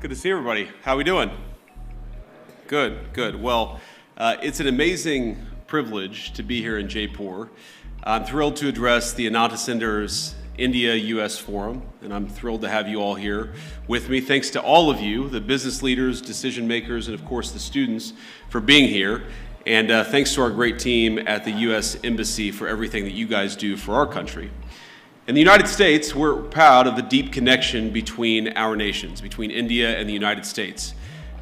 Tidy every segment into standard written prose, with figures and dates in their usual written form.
Good to see everybody. How are we doing? Good, good. Well, it's an amazing privilege to be here in Jaipur. I'm thrilled to address the Ananta Center's India-US Forum, and I'm thrilled to have you all here with me. Thanks to all of you, the business leaders, decision makers, and of course the students for being here. And thanks to our great team at the U.S. Embassy for everything that you guys do for our country. In the United States, we're proud of the deep connection between our nations, between India and the United States.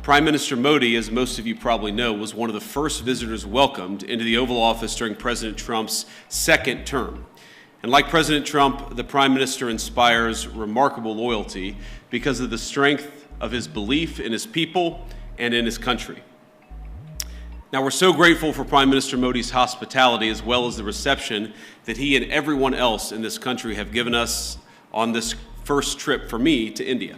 Prime Minister Modi, as most of you probably know, was one of the first visitors welcomed into the Oval Office during President Trump's second term. And like President Trump, the Prime Minister inspires remarkable loyalty because of the strength of his belief in his people and in his country. Now, we're so grateful for Prime Minister Modi's hospitality as well as the reception that he and everyone else in this country have given us on this first trip for me to India.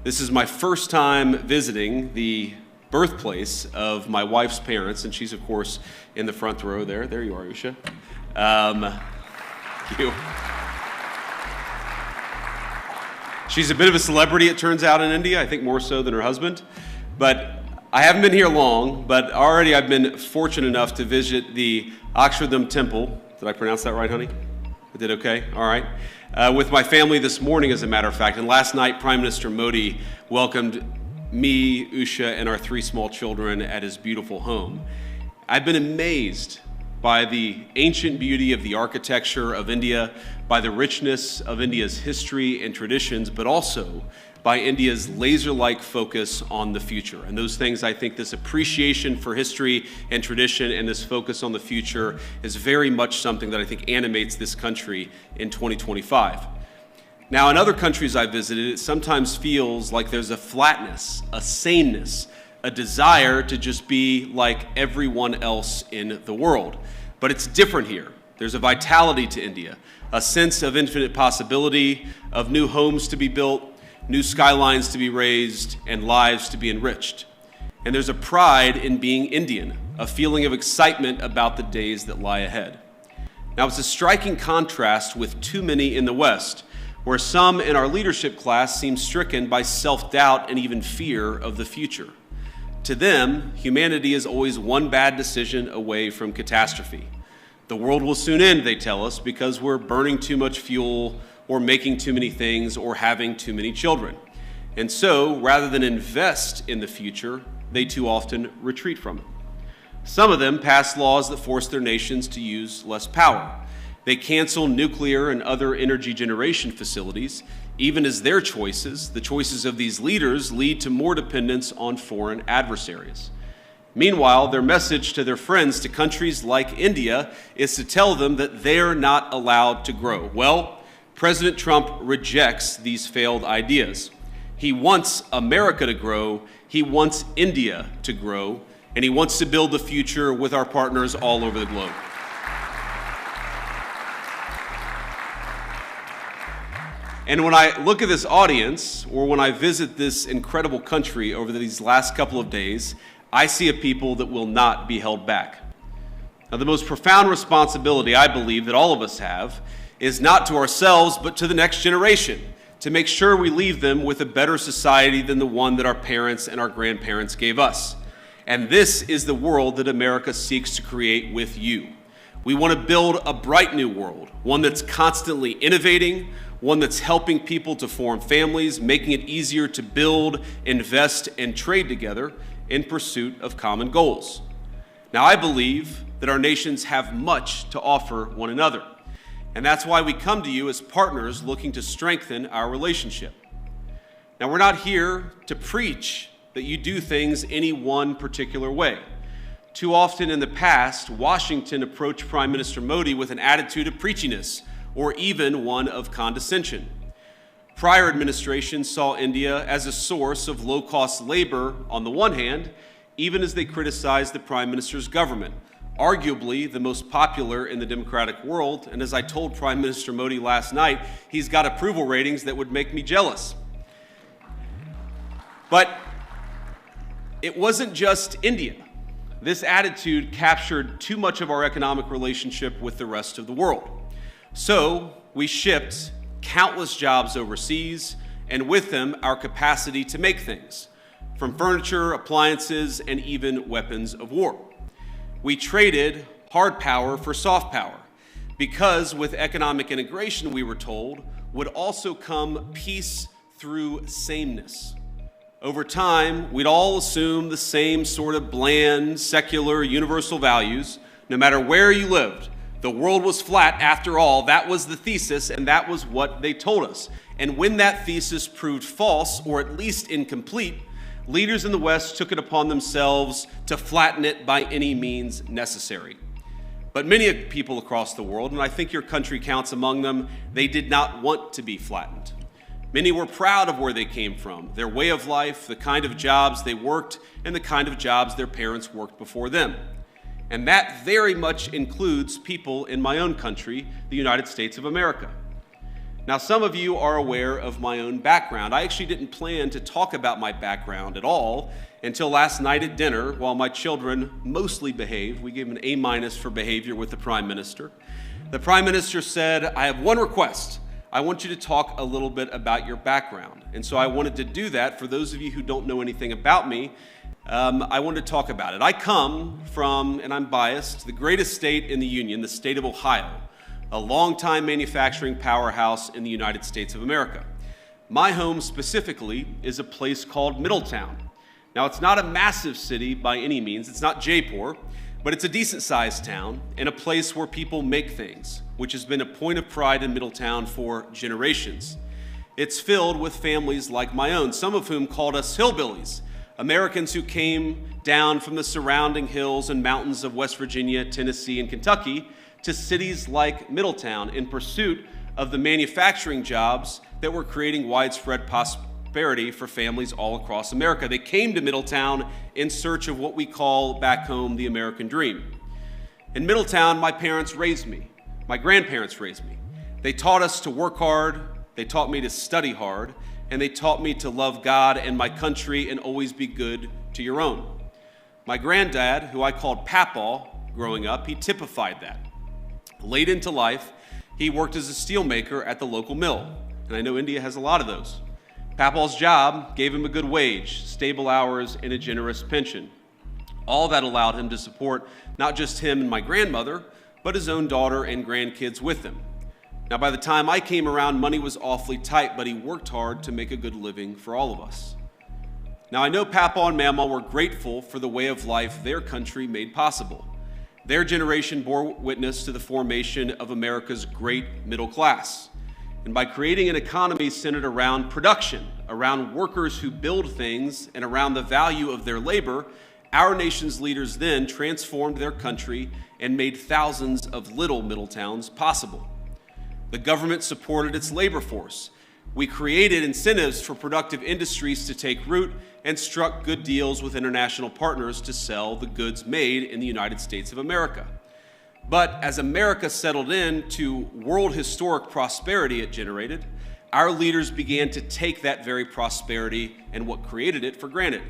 This is my first time visiting the birthplace of my wife's parents, and she's, of course, in the front row there. There you are, Usha. Thank you. She's a bit of a celebrity, it turns out, in India, I think more so than her husband. But I haven't been here long, but already I've been fortunate enough to visit the Akshardham Temple. Did I pronounce that right, honey? I did okay? All right. With my family this morning, as a matter of fact. And last night, Prime Minister Modi welcomed me, Usha, and our 3 small children at his beautiful home. I've been amazed by the ancient beauty of the architecture of India, by the richness of India's history and traditions, but also by India's laser-like focus on the future. And those things, I think this appreciation for history and tradition and this focus on the future is very much something that I think animates this country in 2025. Now, in other countries I've visited, it sometimes feels like there's a flatness, a saneness, a desire to just be like everyone else in the world. But it's different here. There's a vitality to India, a sense of infinite possibility, of new homes to be built, new skylines to be raised, and lives to be enriched. And there's a pride in being Indian, a feeling of excitement about the days that lie ahead. Now, it's a striking contrast with too many in the West, where some in our leadership class seem stricken by self-doubt and even fear of the future. To them, humanity is always one bad decision away from catastrophe. The world will soon end, they tell us, because we're burning too much fuel, or making too many things, or having too many children. And so, rather than invest in the future, they too often retreat from it. Some of them pass laws that force their nations to use less power. They cancel nuclear and other energy generation facilities, even as their choices, the choices of these leaders, lead to more dependence on foreign adversaries. Meanwhile, their message to their friends, to countries like India, is to tell them that they're not allowed to grow. Well, President Trump rejects these failed ideas. He wants America to grow, he wants India to grow, and he wants to build the future with our partners all over the globe. And when I look at this audience, or when I visit this incredible country over these last couple of days, I see a people that will not be held back. Now, the most profound responsibility I believe that all of us have is not to ourselves, but to the next generation, to make sure we leave them with a better society than the one that our parents and our grandparents gave us. And this is the world that America seeks to create with you. We want to build a bright new world, one that's constantly innovating, one that's helping people to form families, making it easier to build, invest, and trade together in pursuit of common goals. Now, I believe that our nations have much to offer one another. And that's why we come to you as partners looking to strengthen our relationship. Now, we're not here to preach that you do things any one particular way. Too often in the past, Washington approached Prime Minister Modi with an attitude of preachiness, or even one of condescension. Prior administrations saw India as a source of low-cost labor on the one hand, even as they criticized the Prime Minister's government, arguably the most popular in the democratic world, and as I told Prime Minister Modi last night, he's got approval ratings that would make me jealous. But it wasn't just India. This attitude captured too much of our economic relationship with the rest of the world. So we shipped countless jobs overseas and with them, our capacity to make things, from furniture, appliances, and even weapons of war. We traded hard power for soft power, because with economic integration, we were told, would also come peace through sameness. Over time, we'd all assume the same sort of bland, secular, universal values, no matter where you lived. The world was flat after all. That was the thesis, and that was what they told us. And when that thesis proved false, or at least incomplete, leaders in the West took it upon themselves to flatten it by any means necessary. But many people across the world, and I think your country counts among them, they did not want to be flattened. Many were proud of where they came from, their way of life, the kind of jobs they worked, and the kind of jobs their parents worked before them. And that very much includes people in my own country, the United States of America. Now, some of you are aware of my own background. I actually didn't plan to talk about my background at all until last night at dinner while my children mostly behaved. We gave an A- for behavior with the Prime Minister. The Prime Minister said, "I have one request. I want you to talk a little bit about your background." And so I wanted to do that. For those of you who don't know anything about me, I wanted to talk about it. I come from, and I'm biased, the greatest state in the Union, the state of Ohio, a longtime manufacturing powerhouse in the United States of America. My home specifically is a place called Middletown. Now, it's not a massive city by any means. It's not Jaipur, but it's a decent-sized town and a place where people make things, which has been a point of pride in Middletown for generations. It's filled with families like my own, some of whom called us hillbillies, Americans who came down from the surrounding hills and mountains of West Virginia, Tennessee, and Kentucky to cities like Middletown in pursuit of the manufacturing jobs that were creating widespread prosperity for families all across America. They came to Middletown in search of what we call back home the American dream. In Middletown, my parents raised me. My grandparents raised me. They taught us to work hard, they taught me to study hard, and they taught me to love God and my country and always be good to your own. My granddad, who I called Papaw growing up, he typified that. Late into life, he worked as a steelmaker at the local mill, and I know India has a lot of those. Papaw's job gave him a good wage, stable hours, and a generous pension. All that allowed him to support not just him and my grandmother, but his own daughter and grandkids with him. Now, by the time I came around, money was awfully tight, but he worked hard to make a good living for all of us. Now, I know Papaw and Mamaw were grateful for the way of life their country made possible. Their generation bore witness to the formation of America's great middle class. And by creating an economy centered around production, around workers who build things, and around the value of their labor, our nation's leaders then transformed their country and made thousands of little Middletowns possible. The government supported its labor force. We created incentives for productive industries to take root and struck good deals with international partners to sell the goods made in the United States of America. But as America settled into world historic prosperity it generated, our leaders began to take that very prosperity and what created it for granted.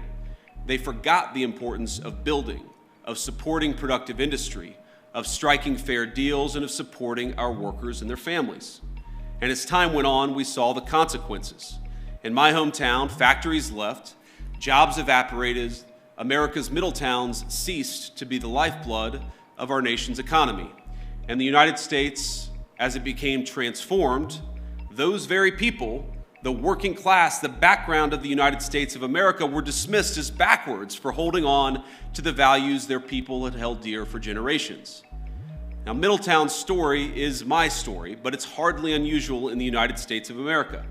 They forgot the importance of building, of supporting productive industry, of striking fair deals, and of supporting our workers and their families. And as time went on, we saw the consequences. In my hometown, factories left, jobs evaporated, America's middle towns ceased to be the lifeblood of our nation's economy. And the United States, as it became transformed, those very people, the working class, the background of the United States of America, were dismissed as backwards for holding on to the values their people had held dear for generations. Now, Middletown's story is my story, but it's hardly unusual in the United States of America.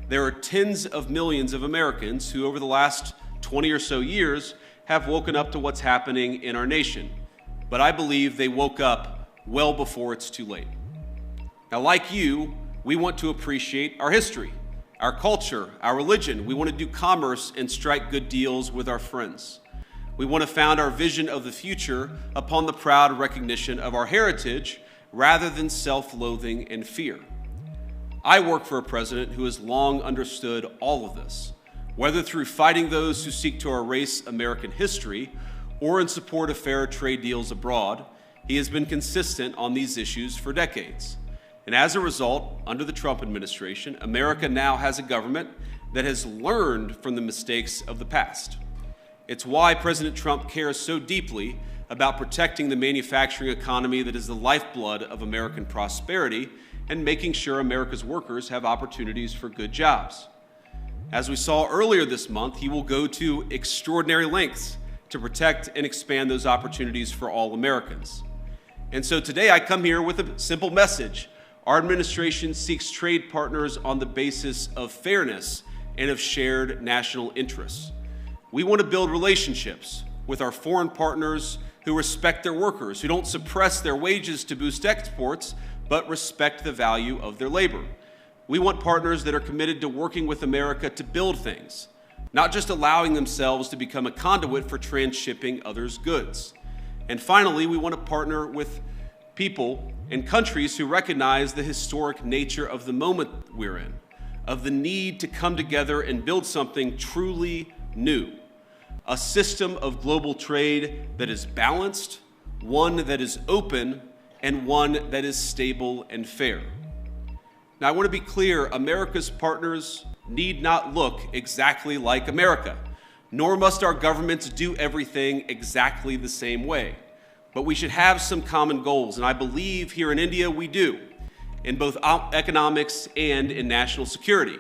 There are tens of millions of Americans who, over the last 20 or so years, have woken up to what's happening in our nation. But I believe they woke up well before it's too late. Now, like you, we want to appreciate our history, our culture, our religion. We want to do commerce and strike good deals with our friends. We want to found our vision of the future upon the proud recognition of our heritage rather than self-loathing and fear. I work for a president who has long understood all of this, whether through fighting those who seek to erase American history or in support of fair trade deals abroad. He has been consistent on these issues for decades. And as a result, under the Trump administration, America now has a government that has learned from the mistakes of the past. It's why President Trump cares so deeply about protecting the manufacturing economy that is the lifeblood of American prosperity and making sure America's workers have opportunities for good jobs. As we saw earlier this month, he will go to extraordinary lengths to protect and expand those opportunities for all Americans. And so today I come here with a simple message. Our administration seeks trade partners on the basis of fairness and of shared national interests. We want to build relationships with our foreign partners who respect their workers, who don't suppress their wages to boost exports, but respect the value of their labor. We want partners that are committed to working with America to build things, not just allowing themselves to become a conduit for transshipping others' goods. And finally, we want to partner with people and countries who recognize the historic nature of the moment we're in, of the need to come together and build something truly new, a system of global trade that is balanced, one that is open, and one that is stable and fair. Now, I want to be clear, America's partners need not look exactly like America, nor must our governments do everything exactly the same way. But we should have some common goals, and I believe here in India we do, in both economics and in national security.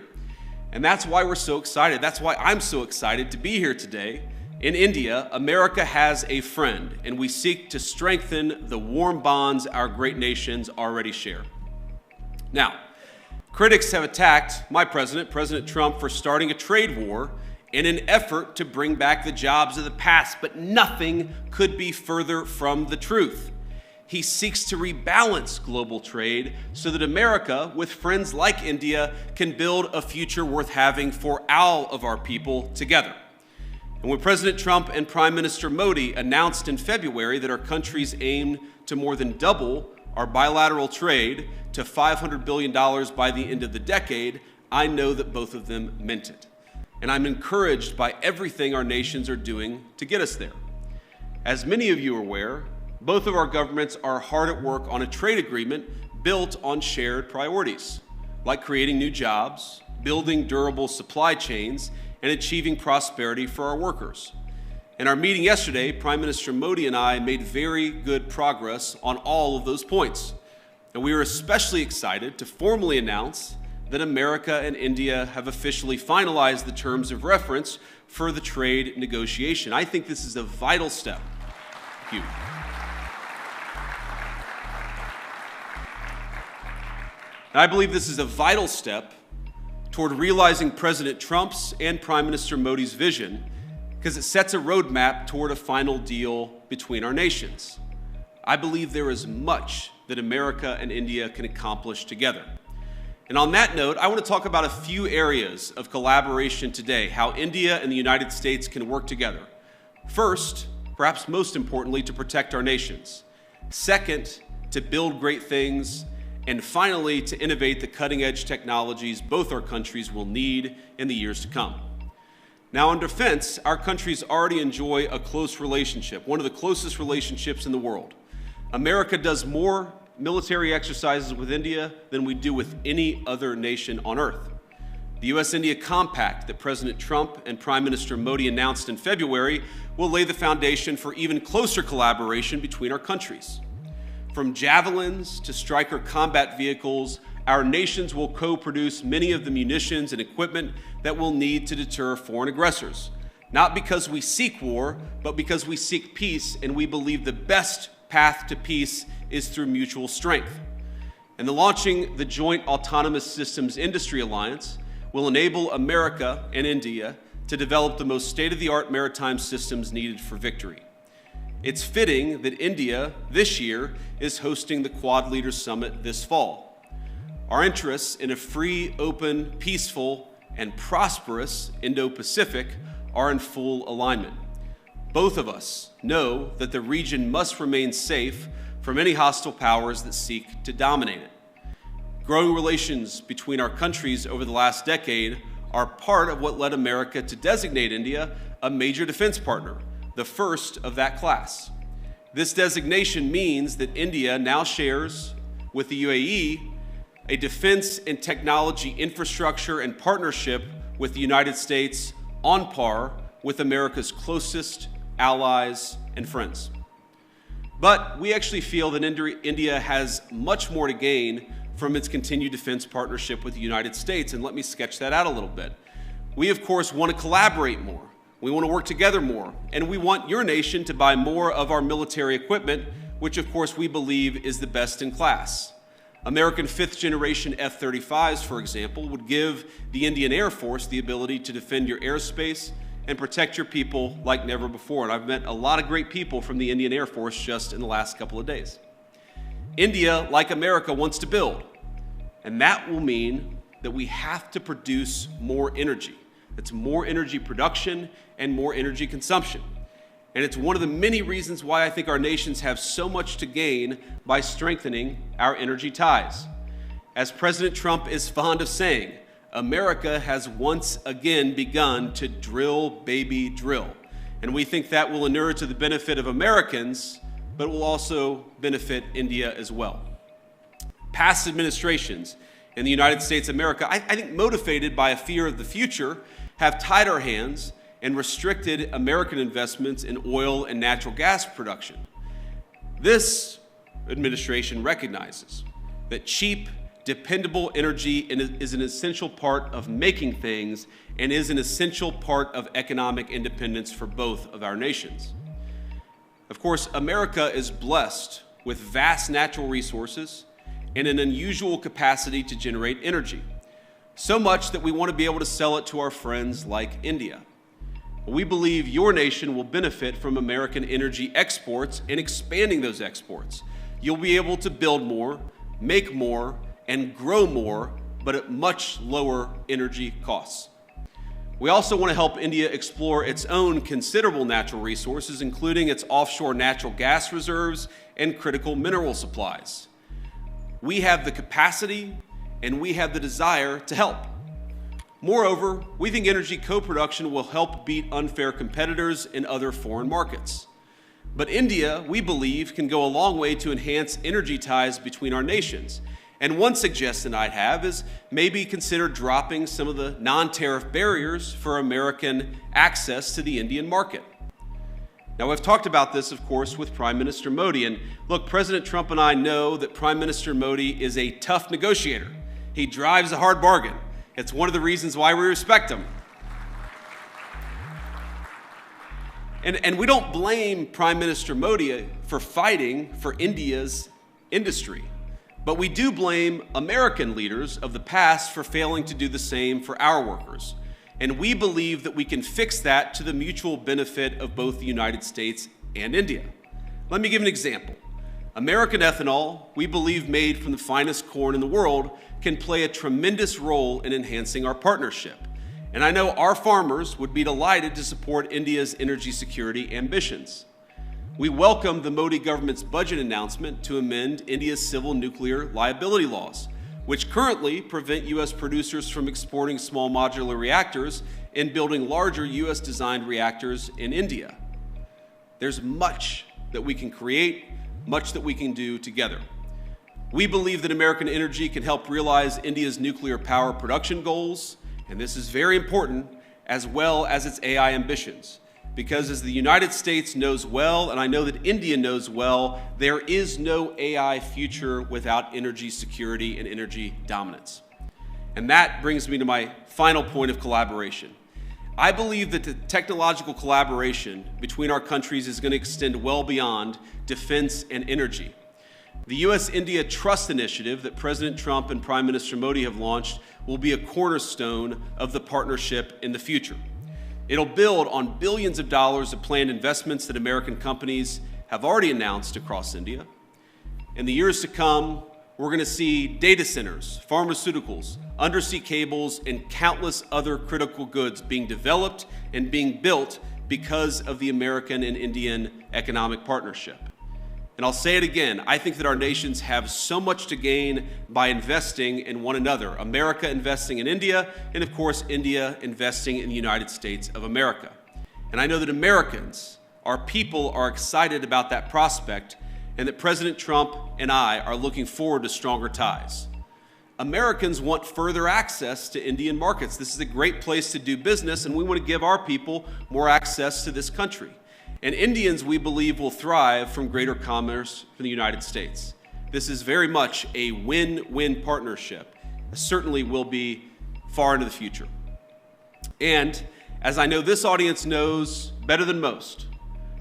And that's why we're so excited. That's why I'm so excited to be here today. In India, America has a friend, and we seek to strengthen the warm bonds our great nations already share. Now, critics have attacked my president, President Trump, for starting a trade war in an effort to bring back the jobs of the past, but nothing could be further from the truth. He seeks to rebalance global trade so that America, with friends like India, can build a future worth having for all of our people together. And when President Trump and Prime Minister Modi announced in February that our countries aim to more than double our bilateral trade to $500 billion by the end of the decade, I know that both of them meant it. And I'm encouraged by everything our nations are doing to get us there. As many of you are aware, both of our governments are hard at work on a trade agreement built on shared priorities, like creating new jobs, building durable supply chains, and achieving prosperity for our workers. In our meeting yesterday, Prime Minister Modi and I made very good progress on all of those points. And we are especially excited to formally announce that America and India have officially finalized the terms of reference for the trade negotiation. I think this is a vital step. Thank you. And I believe this is a vital step toward realizing President Trump's and Prime Minister Modi's vision, because it sets a roadmap toward a final deal between our nations. I believe there is much that America and India can accomplish together. And on that note, I want to talk about a few areas of collaboration today, how India and the United States can work together. First, perhaps most importantly, to protect our nations. Second, to build great things. And finally, to innovate the cutting-edge technologies both our countries will need in the years to come. Now, on defense, our countries already enjoy a close relationship, one of the closest relationships in the world. America does more military exercises with India than we do with any other nation on earth. The U.S.-India Compact that President Trump and Prime Minister Modi announced in February will lay the foundation for even closer collaboration between our countries. From javelins to Stryker combat vehicles, our nations will co-produce many of the munitions and equipment that we'll need to deter foreign aggressors. Not because we seek war, but because we seek peace, and we believe the best path to peace is through mutual strength. And the launching the Joint Autonomous Systems Industry Alliance will enable America and India to develop the most state-of-the-art maritime systems needed for victory. It's fitting that India, this year, is hosting the Quad Leaders Summit this fall. Our interests in a free, open, peaceful, and prosperous Indo-Pacific are in full alignment. Both of us know that the region must remain safe from any hostile powers that seek to dominate it. Growing relations between our countries over the last decade are part of what led America to designate India a major defense partner, the first of that class. This designation means that India now shares with the UAE a defense and technology infrastructure and partnership with the United States on par with America's closest allies and friends. But we actually feel that India has much more to gain from its continued defense partnership with the United States, and let me sketch that out a little bit. We, of course, want to collaborate more. We want to work together more, and we want your nation to buy more of our military equipment, which, of course, we believe is the best in class. American fifth-generation F-35s, for example, would give the Indian Air Force the ability to defend your airspace and protect your people like never before. And I've met a lot of great people from the Indian Air Force just in the last couple of days. India, like America, wants to build, and that will mean that we have to produce more energy. It's more energy production and more energy consumption. And it's one of the many reasons why I think our nations have so much to gain by strengthening our energy ties. As President Trump is fond of saying, America has once again begun to drill, baby, drill. And we think that will inure to the benefit of Americans, but will also benefit India as well. Past administrations in the United States of America, I think motivated by a fear of the future, have tied our hands and restricted American investments in oil and natural gas production. This administration recognizes that cheap, dependable energy is an essential part of making things and is an essential part of economic independence for both of our nations. Of course, America is blessed with vast natural resources and an unusual capacity to generate energy, so much that we want to be able to sell it to our friends like India. We believe your nation will benefit from American energy exports and expanding those exports. You'll be able to build more, make more, and grow more, but at much lower energy costs. We also want to help India explore its own considerable natural resources, including its offshore natural gas reserves and critical mineral supplies. We have the capacity and we have the desire to help. Moreover, we think energy co-production will help beat unfair competitors in other foreign markets. But India, we believe, can go a long way to enhance energy ties between our nations. And one suggestion I'd have is maybe consider dropping some of the non-tariff barriers for American access to the Indian market. Now, I've talked about this, of course, with Prime Minister Modi. And look, President Trump and I know that Prime Minister Modi is a tough negotiator. He drives a hard bargain. It's one of the reasons why we respect him. And we don't blame Prime Minister Modi for fighting for India's industry. But we do blame American leaders of the past for failing to do the same for our workers. And we believe that we can fix that to the mutual benefit of both the United States and India. Let me give an example. American ethanol, we believe made from the finest corn in the world, can play a tremendous role in enhancing our partnership. And I know our farmers would be delighted to support India's energy security ambitions. We welcome the Modi government's budget announcement to amend India's civil nuclear liability laws, which currently prevent U.S. producers from exporting small modular reactors and building larger U.S.-designed reactors in India. There's much that we can create, much that we can do together. We believe that American energy can help realize India's nuclear power production goals, and this is very important, as well as its AI ambitions. Because as the United States knows well, and I know that India knows well, there is no AI future without energy security and energy dominance. And that brings me to my final point of collaboration. I believe that the technological collaboration between our countries is going to extend well beyond defense and energy. The U.S.-India Trust Initiative that President Trump and Prime Minister Modi have launched will be a cornerstone of the partnership in the future. It'll build on billions of dollars of planned investments that American companies have already announced across India. In the years to come, we're going to see data centers, pharmaceuticals, undersea cables, and countless other critical goods being developed and being built because of the American and Indian economic partnership. And I'll say it again, I think that our nations have so much to gain by investing in one another. America investing in India, and of course, India investing in the United States of America. And I know that Americans, our people, are excited about that prospect, and that President Trump and I are looking forward to stronger ties. Americans want further access to Indian markets. This is a great place to do business, and we want to give our people more access to this country. And Indians, we believe, will thrive from greater commerce from the United States. This is very much a win-win partnership. It certainly will be far into the future. And as I know this audience knows better than most,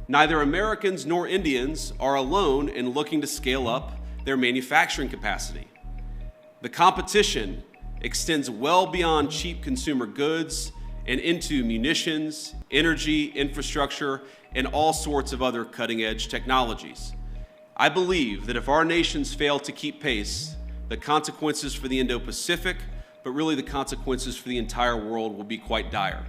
neither Americans nor Indians are alone in looking to scale up their manufacturing capacity. The competition extends well beyond cheap consumer goods and into munitions, energy, infrastructure, and all sorts of other cutting-edge technologies. I believe that if our nations fail to keep pace, the consequences for the Indo-Pacific, but really the consequences for the entire world will be quite dire.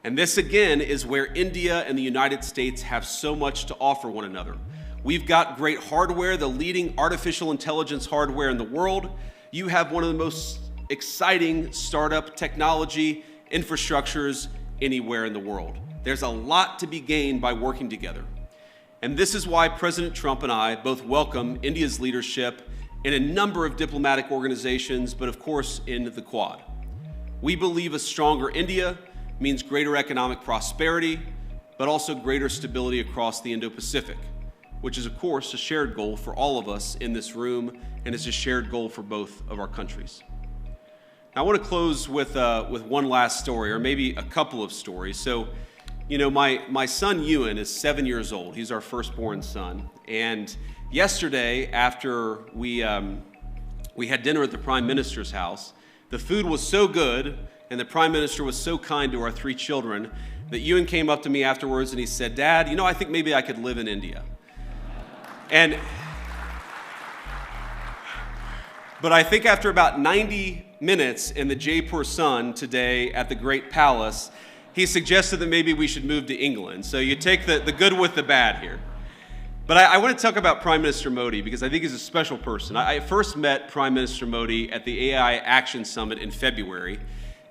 And this, again, is where India and the United States have so much to offer one another. We've got great hardware, the leading artificial intelligence hardware in the world. You have one of the most exciting startup technology infrastructures anywhere in the world. There's a lot to be gained by working together. And this is why President Trump and I both welcome India's leadership in a number of diplomatic organizations, but of course in the Quad. We believe a stronger India means greater economic prosperity, but also greater stability across the Indo-Pacific, which is of course a shared goal for all of us in this room, and is a shared goal for both of our countries. Now, I want to close with one last story, or maybe a couple of stories. So, you know, my son Ewan is 7 years old. He's our firstborn son. And yesterday, after we had dinner at the Prime Minister's house, the food was so good, and the Prime Minister was so kind to our three children, that Ewan came up to me afterwards and he said, "Dad, you know, I think maybe I could live in India." But I think after about 90 minutes in the Jaipur sun today at the Great Palace, he suggested that maybe we should move to England. So you take the good with the bad here. But I want to talk about Prime Minister Modi because I think he's a special person. I first met Prime Minister Modi at the AI Action Summit in February,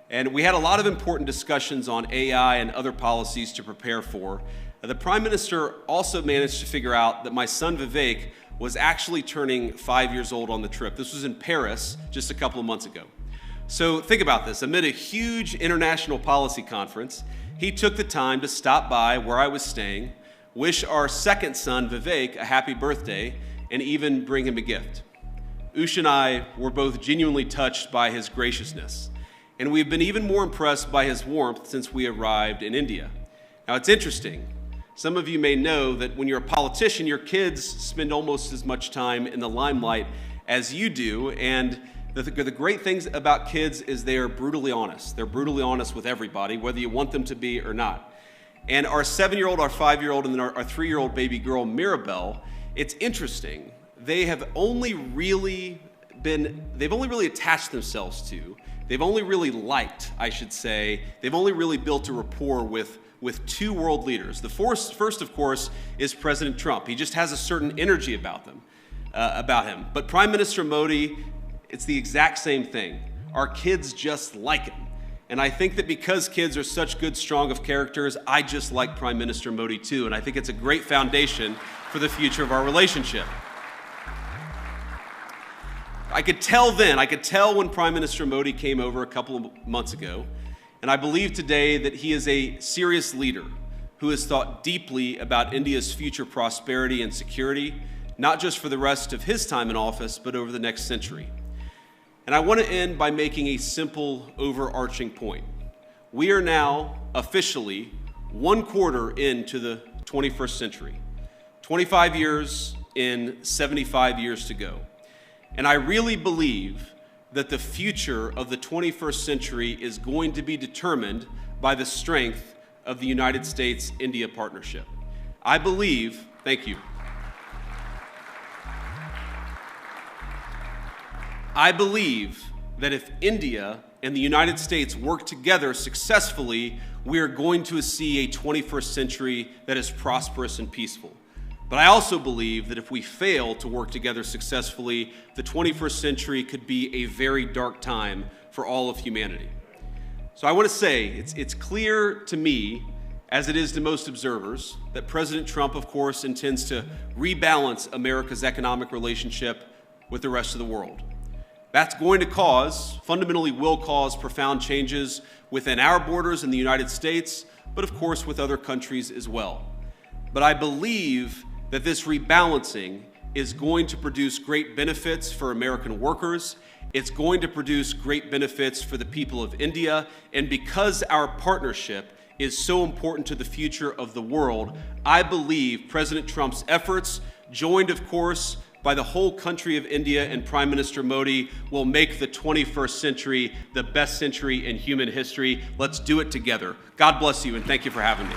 and we had a lot of important discussions on AI and other policies to prepare for. The Prime Minister also managed to figure out that my son Vivek was actually turning 5 years old on the trip. This was in Paris just a couple of months ago. So think about this. Amid a huge international policy conference, he took the time to stop by where I was staying, wish our second son, Vivek, a happy birthday, and even bring him a gift. Ush and I were both genuinely touched by his graciousness, and we've been even more impressed by his warmth since we arrived in India. Now, it's interesting. Some of you may know that when you're a politician, your kids spend almost as much time in the limelight as you do, and the great things about kids is they are brutally honest. They're brutally honest with everybody, whether you want them to be or not. And our 7-year-old, our 5-year-old, and then our 3-year-old baby girl, Mirabelle, it's interesting. They've only really attached themselves to, they've only really liked, I should say, they've only really built a rapport with two world leaders. The first, of course, is President Trump. He just has a certain energy about him. But Prime Minister Modi, it's the exact same thing. Our kids just like him. And I think that because kids are such good, strong of characters, I just like Prime Minister Modi too. And I think it's a great foundation for the future of our relationship. I could tell when Prime Minister Modi came over a couple of months ago, and I believe today that he is a serious leader who has thought deeply about India's future prosperity and security, not just for the rest of his time in office, but over the next century. And I want to end by making a simple, overarching point. We are now officially 1/4 into the 21st century, 25 years in, 75 years to go. And I really believe that the future of the 21st century is going to be determined by the strength of the United States-India partnership. I believe, thank you. I believe that if India and the United States work together successfully, we are going to see a 21st century that is prosperous and peaceful. But I also believe that if we fail to work together successfully, the 21st century could be a very dark time for all of humanity. So I want to say, it's clear to me, as it is to most observers, that President Trump, of course, intends to rebalance America's economic relationship with the rest of the world. That's going to fundamentally will cause profound changes within our borders in the United States, but of course with other countries as well. But I believe that this rebalancing is going to produce great benefits for American workers. It's going to produce great benefits for the people of India. And because our partnership is so important to the future of the world, I believe President Trump's efforts, joined of course by the whole country of India and Prime Minister Modi, will make the 21st century the best century in human history. Let's do it together. God bless you, and thank you for having me.